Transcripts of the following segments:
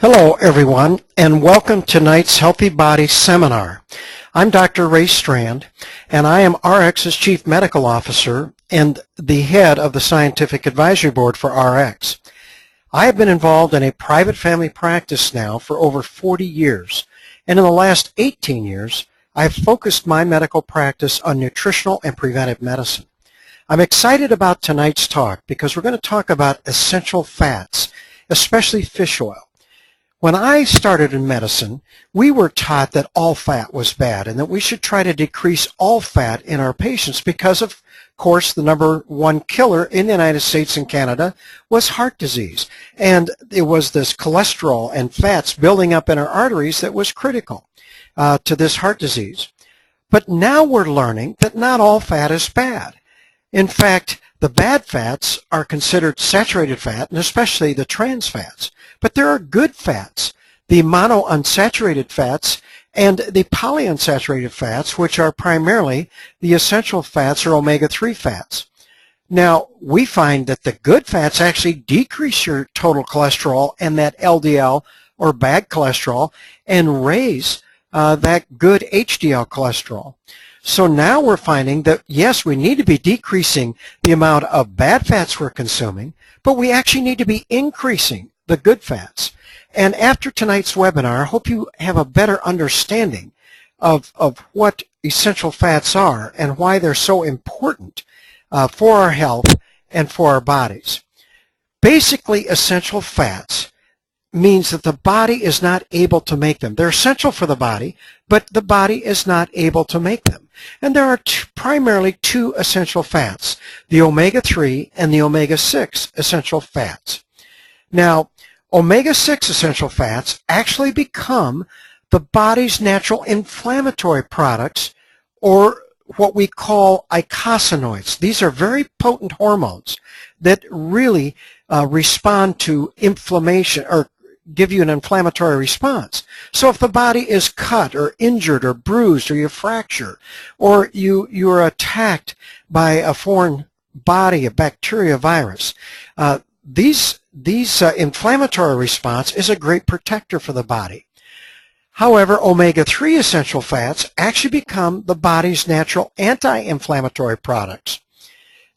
Hello everyone, and welcome to tonight's Healthy Body Seminar. I'm Dr. Ray Strand, and I am RX's Chief Medical Officer and the head of the Scientific Advisory Board for RX. I have been involved in a private family practice now for over 40 years, and in the last 18 years, I've focused my medical practice on nutritional and preventive medicine. I'm excited about tonight's talk because we're going to talk about essential fats, especially fish oil. When I started in medicine, we were taught that all fat was bad and that we should try to decrease all fat in our patients because, of course, the number one killer in the United States and Canada was heart disease. And it was this cholesterol and fats building up in our arteries that was critical to this heart disease. But now we're learning that not all fat is bad. In fact, the bad fats are considered saturated fat, and especially the trans fats. But there are good fats, the monounsaturated fats and the polyunsaturated fats, which are primarily the essential fats or omega-3 fats. Now, we find that the good fats actually decrease your total cholesterol and that LDL or bad cholesterol and raise that good HDL cholesterol. So now we're finding that, yes, we need to be decreasing the amount of bad fats we're consuming, but we actually need to be increasing the good fats. And after tonight's webinar, I hope you have a better understanding of what essential fats are and why they're so important for our health and for our bodies. Basically, essential fats means that the body is not able to make them. They're essential for the body, but the body is not able to make them. And there are primarily two essential fats, the omega-3 and the omega-6 essential fats. Now, omega-6 essential fats actually become the body's natural inflammatory products, or what we call eicosanoids. These are very potent hormones that really respond to inflammation or give you an inflammatory response. So if the body is cut or injured or bruised or you fracture or you are attacked by a foreign body, a bacteria, virus, these inflammatory response is a great protector for the body. However, omega-3 essential fats actually become the body's natural anti-inflammatory products.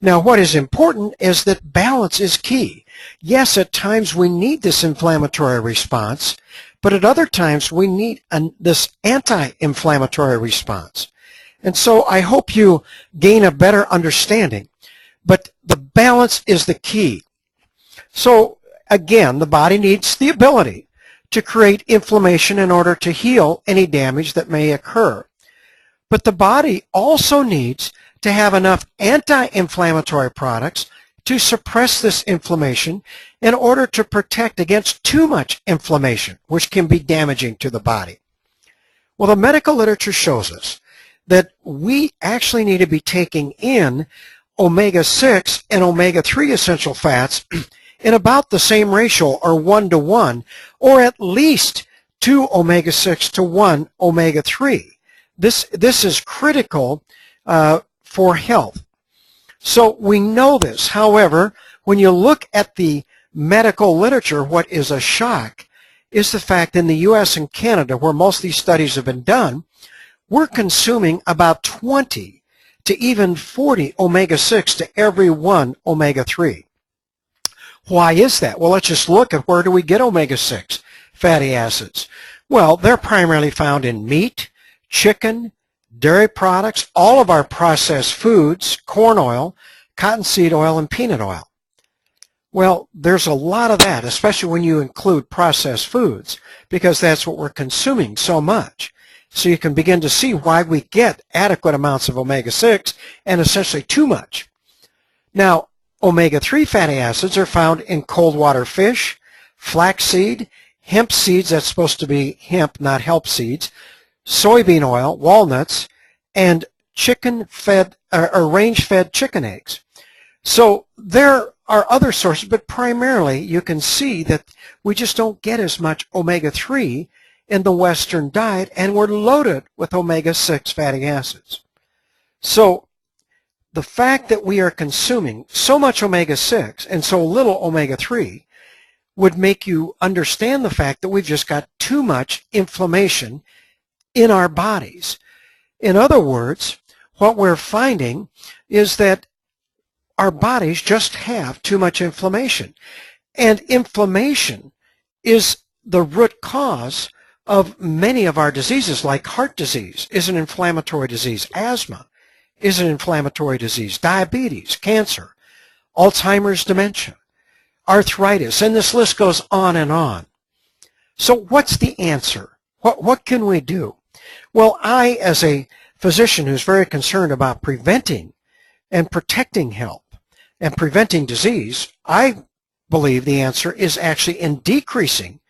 Now, what is important is that balance is key. Yes, at times we need this inflammatory response, but at other times we need this anti-inflammatory response. And so I hope you gain a better understanding, but the balance is the key. So again, the body needs the ability to create inflammation in order to heal any damage that may occur. But the body also needs to have enough anti-inflammatory products to suppress this inflammation in order to protect against too much inflammation, which can be damaging to the body. Well, the medical literature shows us that we actually need to be taking in omega-6 and omega-3 essential fats in about the same ratio, or 1-to-1, or at least 2 omega-6 to 1 omega-3. This is critical for health. So we know this. However, when you look at the medical literature, what is a shock is the fact in the U.S. and Canada, where most of these studies have been done, we're consuming about 20 to even 40 omega-6 to every 1 omega-3. Why is that? Well, let's just look at where do we get omega-6 fatty acids. Well, they're primarily found in meat, chicken, dairy products, all of our processed foods, corn oil, cottonseed oil, and peanut oil. Well, there's a lot of that, especially when you include processed foods, because that's what we're consuming so much. So you can begin to see why we get adequate amounts of omega-6 and essentially too much. Now, omega-3 fatty acids are found in cold water fish, flaxseed, hemp seeds, that's supposed to be hemp, not help seeds, soybean oil, walnuts, and chicken-fed or range-fed chicken eggs. So there are other sources, but primarily you can see that we just don't get as much omega-3 in the Western diet, and we're loaded with omega-6 fatty acids. So the fact that we are consuming so much omega-6 and so little omega-3, would make you understand the fact that we've just got too much inflammation in our bodies. In other words, what we're finding is that our bodies just have too much inflammation. And inflammation is the root cause of many of our diseases, like heart disease is an inflammatory disease, asthma is an inflammatory disease, diabetes, cancer, Alzheimer's, dementia, arthritis, and this list goes on and on. So what's the answer? What can we do? Well, I, as a physician who's very concerned about preventing and protecting health and preventing disease, I believe the answer is actually in decreasing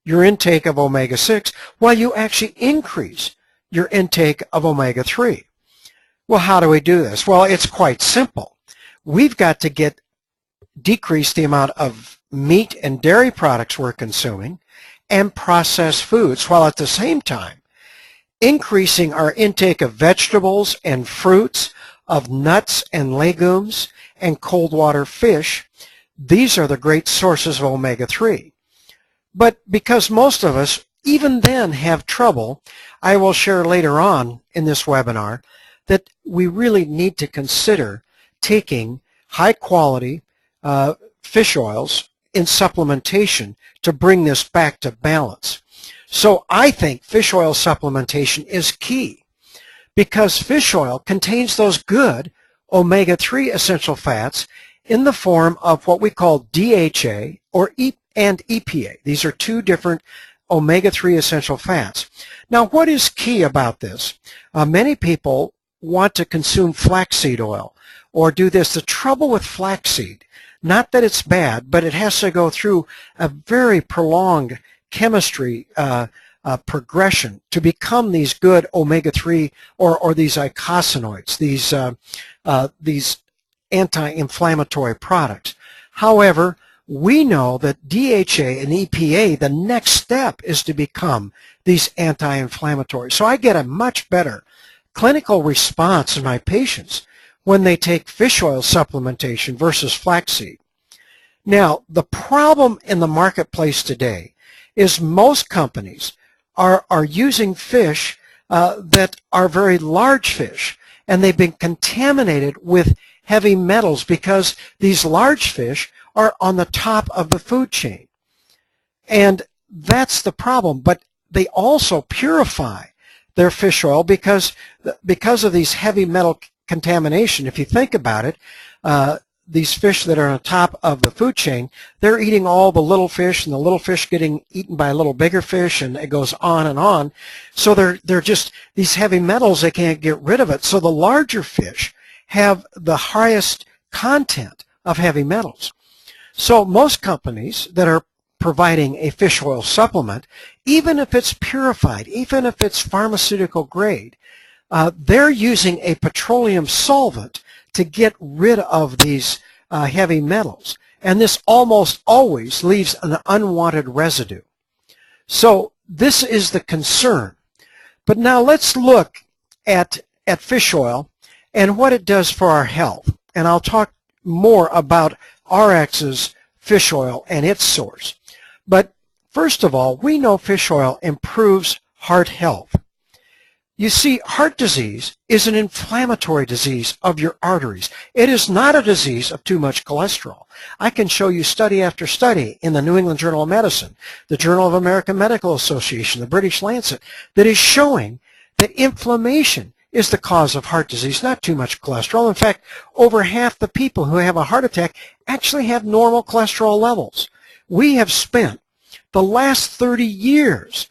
your intake of omega-6 while you actually increase your intake of omega-3. Well, how do we do this? Well, it's quite simple. We've got to decrease the amount of meat and dairy products we're consuming and processed foods, while at the same time increasing our intake of vegetables and fruits, of nuts and legumes, and cold water fish. These are the great sources of omega-3. But because most of us, even then, have trouble, I will share later on in this webinar that we really need to consider taking high-quality fish oils in supplementation to bring this back to balance. So I think fish oil supplementation is key because fish oil contains those good omega-3 essential fats in the form of what we call DHA and EPA. These are two different omega-3 essential fats. Now, what is key about this? Many people want to consume flaxseed oil or do this. The trouble with flaxseed, not that it's bad, but it has to go through a very prolonged chemistry progression to become these good omega-3 or these eicosanoids, these anti-inflammatory products. However, we know that DHA and EPA, the next step is to become these anti-inflammatory. So I get a much better clinical response in my patients when they take fish oil supplementation versus flaxseed. Now, the problem in the marketplace today is most companies are using fish that are very large fish, and they've been contaminated with heavy metals because these large fish are on the top of the food chain. And that's the problem. But they also purify their fish oil because of these heavy metal contamination. If you think about it, these fish that are on top of the food chain, they're eating all the little fish, and the little fish getting eaten by a little bigger fish, and it goes on and on. So they're just these heavy metals, they can't get rid of it. So the larger fish have the highest content of heavy metals. So most companies that are providing a fish oil supplement, even if it's purified, even if it's pharmaceutical grade, they're using a petroleum solvent to get rid of these heavy metals. And this almost always leaves an unwanted residue. So this is the concern. But now let's look at fish oil and what it does for our health. And I'll talk more about RX's fish oil and its source. But first of all, we know fish oil improves heart health. You see, heart disease is an inflammatory disease of your arteries. It is not a disease of too much cholesterol. I can show you study after study in the New England Journal of Medicine, the Journal of American Medical Association, the British Lancet, that is showing that inflammation is the cause of heart disease, not too much cholesterol. In fact, over half the people who have a heart attack actually have normal cholesterol levels. We have spent the last 30 years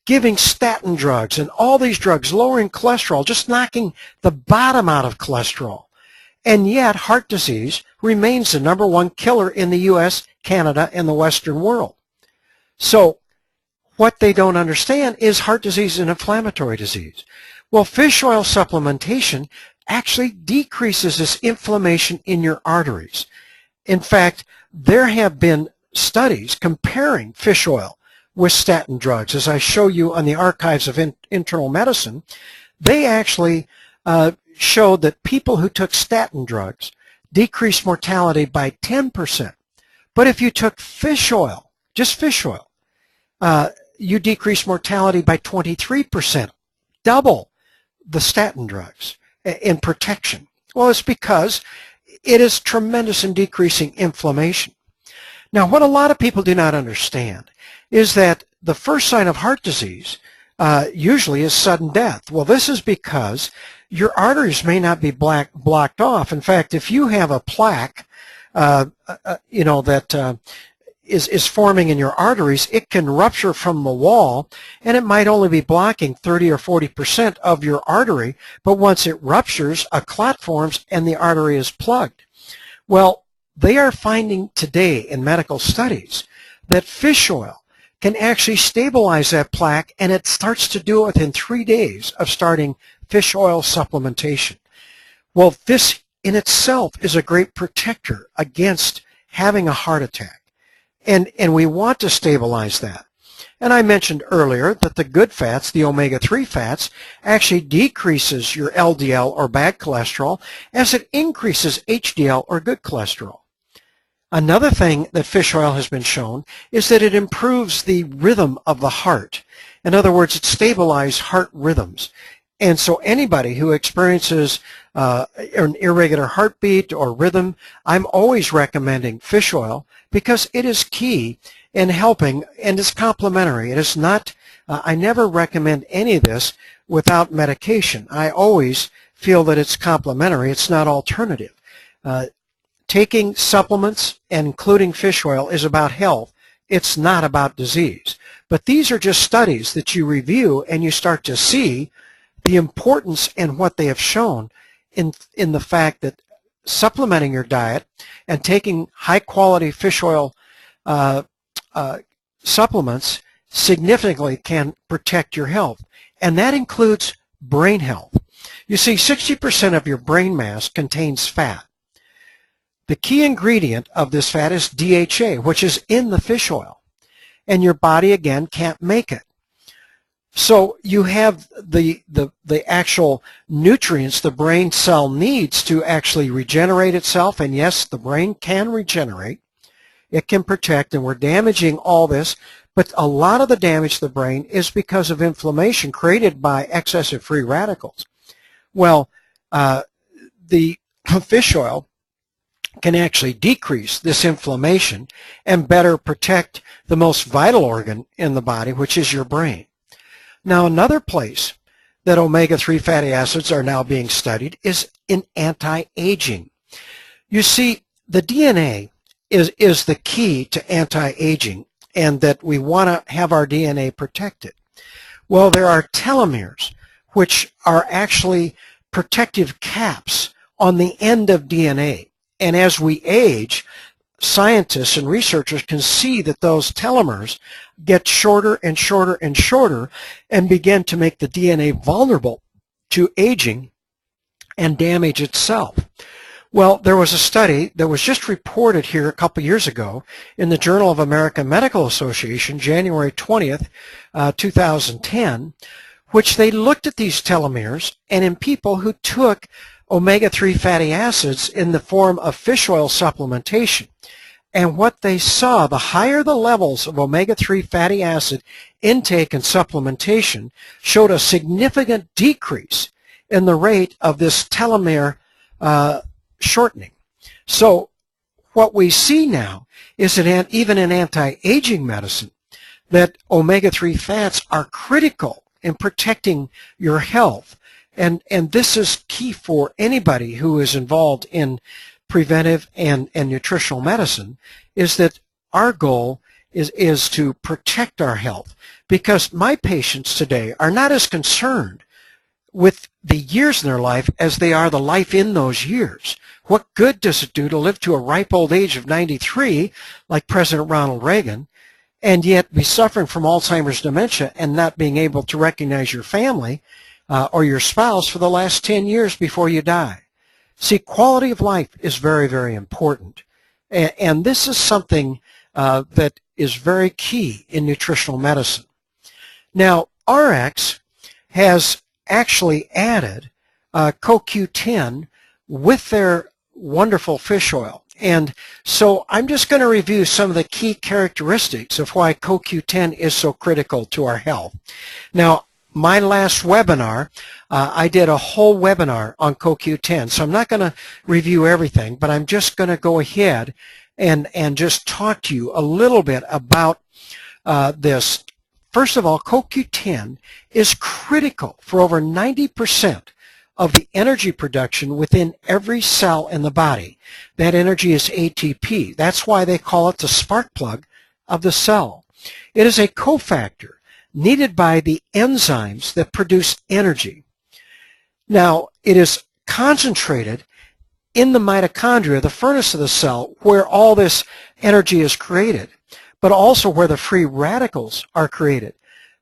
giving statin drugs and all these drugs, lowering cholesterol, just knocking the bottom out of cholesterol. And yet, heart disease remains the #1 killer in the U.S., Canada, and the Western world. So what they don't understand is heart disease is an inflammatory disease. Well, fish oil supplementation actually decreases this inflammation in your arteries. In fact, there have been studies comparing fish oil with statin drugs. As I show you on the Archives of Internal Medicine, they actually showed that people who took statin drugs decreased mortality by 10%. But if you took fish oil just fish oil. You decrease mortality by 23%, double the statin drugs in protection. Well, it's because it is tremendous in decreasing inflammation. Now, what a lot of people do not understand is that the first sign of heart disease usually is sudden death. Well, this is because your arteries may not be blocked off. In fact, if you have a plaque, that is forming in your arteries, it can rupture from the wall, and it might only be blocking 30 or 40% of your artery, but once it ruptures, a clot forms and the artery is plugged. Well, they are finding today in medical studies that fish oil can actually stabilize that plaque, and it starts to do it within 3 days of starting fish oil supplementation. Well, this in itself is a great protector against having a heart attack, and we want to stabilize that. And I mentioned earlier that the good fats, the omega-3 fats, actually decreases your LDL or bad cholesterol as it increases HDL or good cholesterol. Another thing that fish oil has been shown is that it improves the rhythm of the heart. In other words, it stabilizes heart rhythms. And so anybody who experiences an irregular heartbeat or rhythm, I'm always recommending fish oil because it is key in helping, and it's complementary. It is not, I never recommend any of this without medication. I always feel that it's complementary. It's not alternative. Taking supplements, and including fish oil, is about health. It's not about disease. But these are just studies that you review and you start to see the importance and what they have shown in the fact that supplementing your diet and taking high-quality fish oil supplements significantly can protect your health. And that includes brain health. You see, 60% of your brain mass contains fat. The key ingredient of this fat is DHA, which is in the fish oil, and your body, again, can't make it. So you have the actual nutrients the brain cell needs to actually regenerate itself, and yes, the brain can regenerate. It can protect, and we're damaging all this, but a lot of the damage to the brain is because of inflammation created by excessive free radicals. Well, the fish oil can actually decrease this inflammation and better protect the most vital organ in the body, which is your brain. Now, another place that omega-3 fatty acids are now being studied is in anti-aging. You see, the DNA is the key to anti-aging, and that we want to have our DNA protected. Well, there are telomeres, which are actually protective caps on the end of DNA. And as we age, scientists and researchers can see that those telomeres get shorter and shorter and shorter and begin to make the DNA vulnerable to aging and damage itself. Well, there was a study that was just reported here a couple years ago in the Journal of American Medical Association, January 20th, 2010, which they looked at these telomeres, and in people who took omega-3 fatty acids in the form of fish oil supplementation. And what they saw, the higher the levels of omega-3 fatty acid intake and supplementation, showed a significant decrease in the rate of this telomere shortening. So what we see now is that even in anti-aging medicine, that omega-3 fats are critical in protecting your health. And this is key for anybody who is involved in preventive and nutritional medicine, is that our goal is to protect our health. Because my patients today are not as concerned with the years in their life as they are the life in those years. What good does it do to live to a ripe old age of 93, like President Ronald Reagan, and yet be suffering from Alzheimer's dementia and not being able to recognize your family or your spouse for the last 10 years before you die? See, quality of life is very, very important. And this is something that is very key in nutritional medicine. Now, RX has actually added CoQ10 with their wonderful fish oil. And so I'm just going to review some of the key characteristics of why CoQ10 is so critical to our health. Now, my last webinar, I did a whole webinar on CoQ10, so I'm not going to review everything, but I'm just going to go ahead and just talk to you a little bit about this. First of all, CoQ10 is critical for over 90% of the energy production within every cell in the body. That energy is ATP. That's why they call it the spark plug of the cell. It is a cofactor needed by the enzymes that produce energy. Now, it is concentrated in the mitochondria, the furnace of the cell, where all this energy is created, but also where the free radicals are created.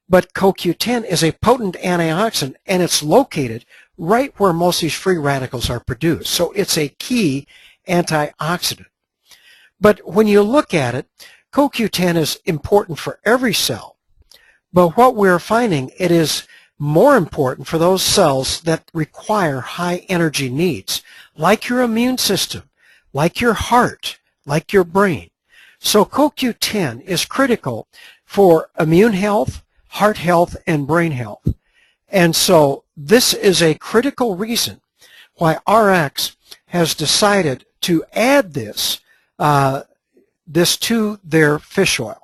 But CoQ10 is a potent antioxidant, and it's located right where most of these free radicals are produced. So it's a key antioxidant. But when you look at it, CoQ10 is important for every cell. But what we're finding, it is more important for those cells that require high energy needs, like your immune system, like your heart, like your brain. So CoQ10 is critical for immune health, heart health, and brain health. And so this is a critical reason why RX has decided to add this to their fish oil.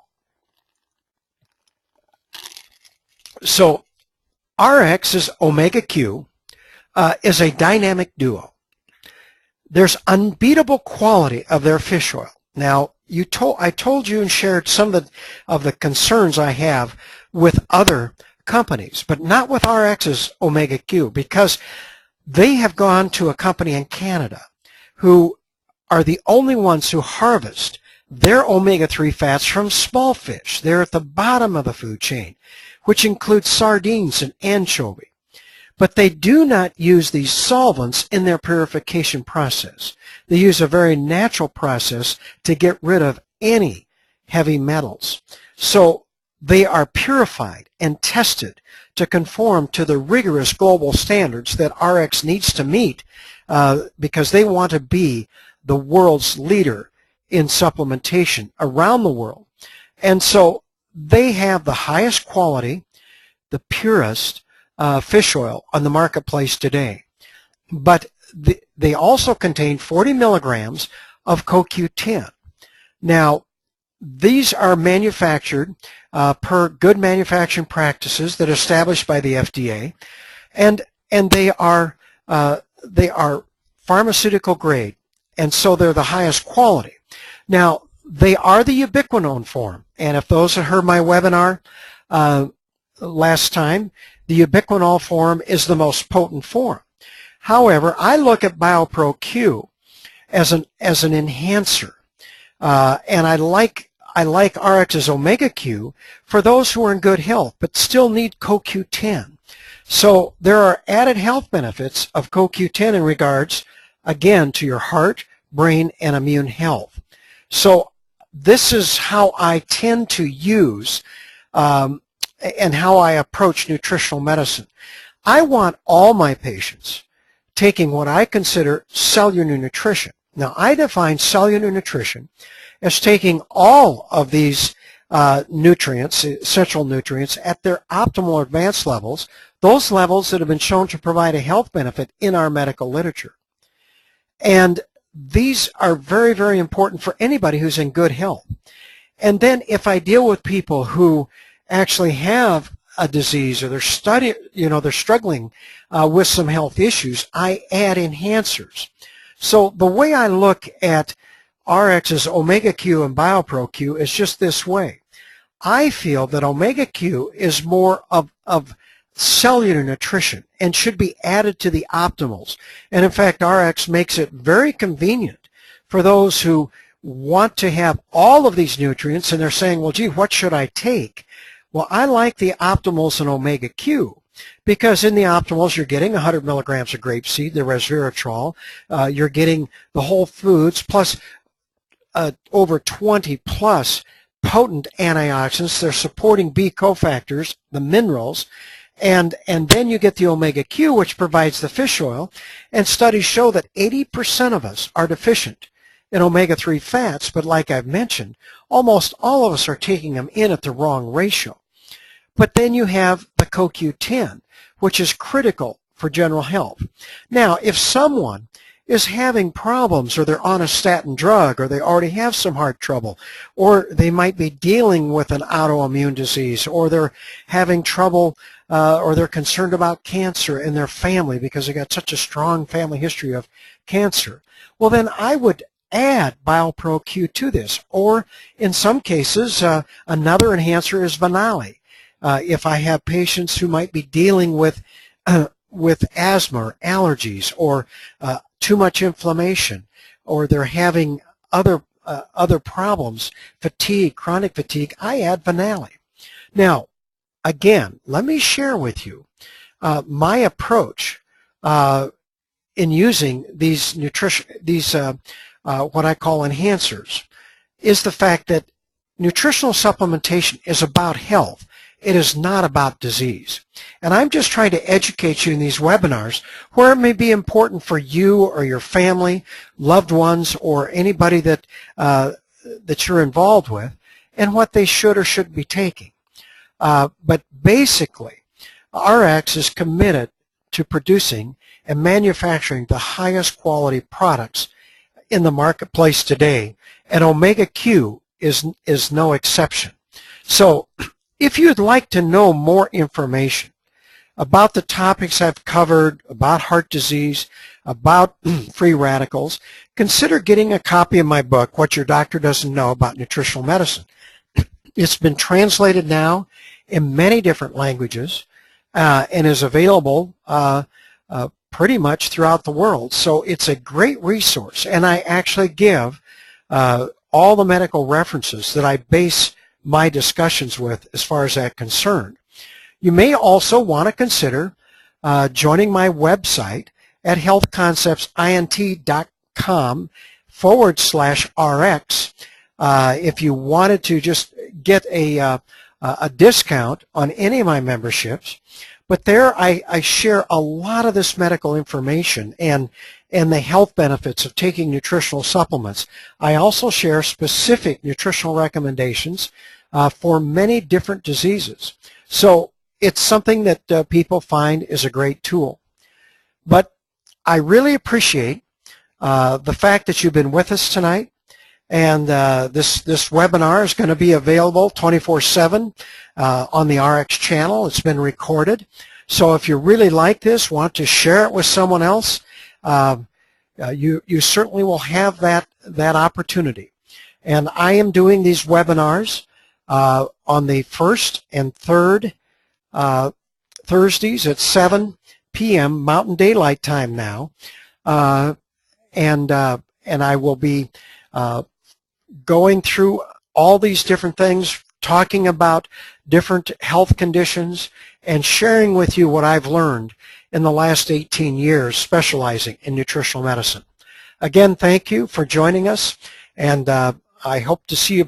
So RX's Omega Q is a dynamic duo. There's unbeatable quality of their fish oil. Now, I told you and shared some of the concerns I have with other companies, but not with RX's Omega Q, because they have gone to a company in Canada who are the only ones who harvest their omega-3 fats from small fish. They're at the bottom of the food chain, which includes sardines and anchovy. But they do not use these solvents in their purification process. They use a very natural process to get rid of any heavy metals. So they are purified and tested to conform to the rigorous global standards that RX needs to meet because they want to be the world's leader in supplementation around the world. And so they have the highest quality, the purest fish oil on the marketplace today. But they also contain 40 milligrams of CoQ10. Now, these are manufactured per good manufacturing practices that are established by the FDA, and they are pharmaceutical grade, and so they're the highest quality. Now, they are the ubiquinone form, and if those that heard my webinar last time, the ubiquinol form is the most potent form. However, I look at BioPro Q as an enhancer, and I like RX's Omega Q for those who are in good health but still need CoQ10. So there are added health benefits of CoQ10 in regards, again, to your heart, brain, and immune health. So this is how I tend to use and how I approach nutritional medicine. I want all my patients taking what I consider cellular nutrition. Now, I define cellular nutrition as taking all of these nutrients, essential nutrients, at their optimal or advanced levels, those levels that have been shown to provide a health benefit in our medical literature. And these are very, very important for anybody who's in good health. And then if I deal with people who actually have a disease or they're struggling with some health issues, I add enhancers. So the way I look at RX's Omega Q and BioPro Q is just this way. I feel that Omega Q is more of cellular nutrition and should be added to the optimals. And in fact, RX makes it very convenient for those who want to have all of these nutrients and they're saying, well, gee, what should I take? Well, I like the optimals in Omega Q because in the optimals you're getting 100 milligrams of grapeseed, the resveratrol, you're getting the whole foods plus over 20 plus potent antioxidants. They're supporting B cofactors, the minerals, and then you get the Omega Q, which provides the fish oil, and studies show that 80% of us are deficient in omega-3 fats, but like I've mentioned, almost all of us are taking them in at the wrong ratio. But then you have the CoQ10, which is critical for general health. Now, if someone is having problems, or they're on a statin drug, or they already have some heart trouble, or they might be dealing with an autoimmune disease, or they're having trouble, or they're concerned about cancer in their family because they got such a strong family history of cancer, well then I would add BioPro-Q to this. Or in some cases, another enhancer is Vanali. If I have patients who might be dealing with asthma or allergies, or too much inflammation, or they're having other problems, fatigue, chronic fatigue, I add Vanali. Now, again, let me share with you my approach in using these what I call enhancers, is the fact that nutritional supplementation is about health. It is not about disease. And I'm just trying to educate you in these webinars where it may be important for you or your family, loved ones, or anybody that you're involved with, and what they should or shouldn't be taking. But basically, RX is committed to producing and manufacturing the highest quality products in the marketplace today, and Omega Q is no exception. So if you'd like to know more information about the topics I've covered, about heart disease, about free radicals, consider getting a copy of my book, What Your Doctor Doesn't Know About Nutritional Medicine. It's been translated now in many different languages and is available pretty much throughout the world. So it's a great resource, and I actually give all the medical references that I base my discussions with as far as that concerned. You may also want to consider joining my website at healthconceptsint.com/RX if you wanted to just get a discount on any of my memberships. But there I share a lot of this medical information and the health benefits of taking nutritional supplements. I also share specific nutritional recommendations for many different diseases. So it's something that people find is a great tool. But I really appreciate the fact that you've been with us tonight. And this webinar is going to be available 24/7 on the RX channel. It's been recorded. So if you really like this, want to share it with someone else, you certainly will have that opportunity. And I am doing these webinars on the first and third Thursdays at 7 p.m. Mountain Daylight Time now, and I will be going through all these different things, talking about different health conditions, and sharing with you what I've learned in the last 18 years specializing in nutritional medicine. Again, thank you for joining us, and I hope to see you